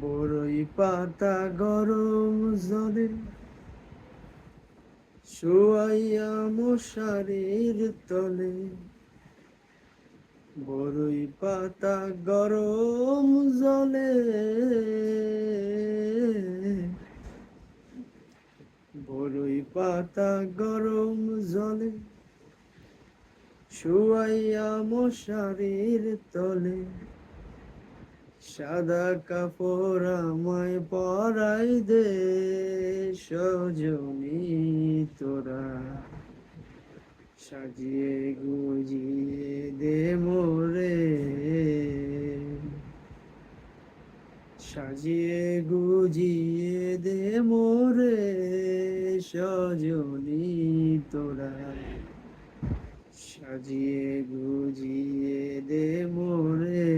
বড়ই পাতা গরম জলে শুয়াইয়া মশারির তলে। বড়ই পাতা গরম জলে বড়ই পাতা গরম জলে শুয়াইয়া মশারির তলে। সাদা কাপড় আমায় পরাই দে সজনী তোরা। সাজিয়ে গুজিয়ে দে মোরে, সাজিয়ে গুজিয়ে দে মোরে সজনী তোরা। সাজিয়ে গুজিয়ে দে মোরে।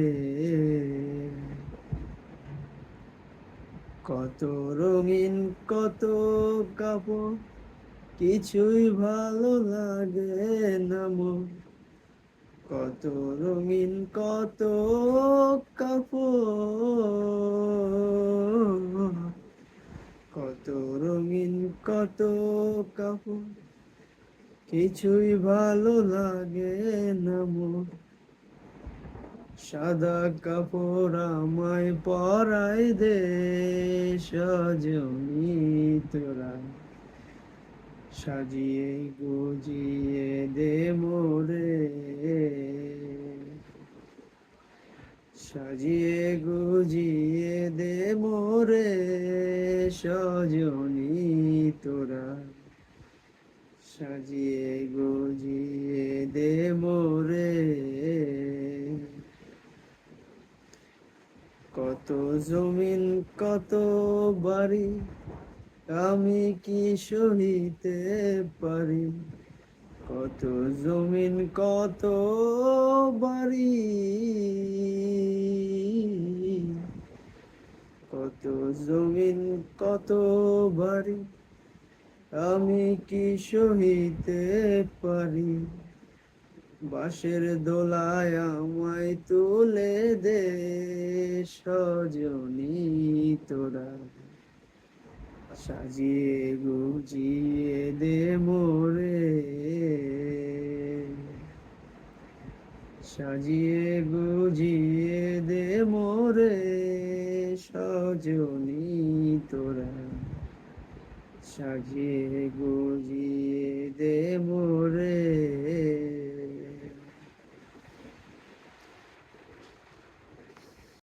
কত রঙিন কত কাপড় কিছুই ভালো লাগে না মোর। কত রঙিন কত কাপড়, কত রঙিন কত কাপড় কিছুই ভালো লাগে না মোর। সাদা কাপড় আমায় পরাই দে সজনী তোরা। সাজিয়ে গুজিয়ে দে মোরে, সাজিয়ে গুজিয়ে দে মোরে সজনী তোরা। সাজিয়ে গুজিয়ে দে মোরে। কত জমিন কত বাড়ি আমি কি সহিতে পারি। কত জমিন কত বাড়ি, কত জমিন কত বাড়ি আমি কি সহিতে পারি। বাঁশের দোলায় আমায় তুলে দে সজনী তোরা। সাজিয়ে গুজিয়ে দে মোরে, সাজিয়ে গুজিয়ে দে মোরে সজনী তোরা। সাজিয়ে গুজিয়ে দে মোরে।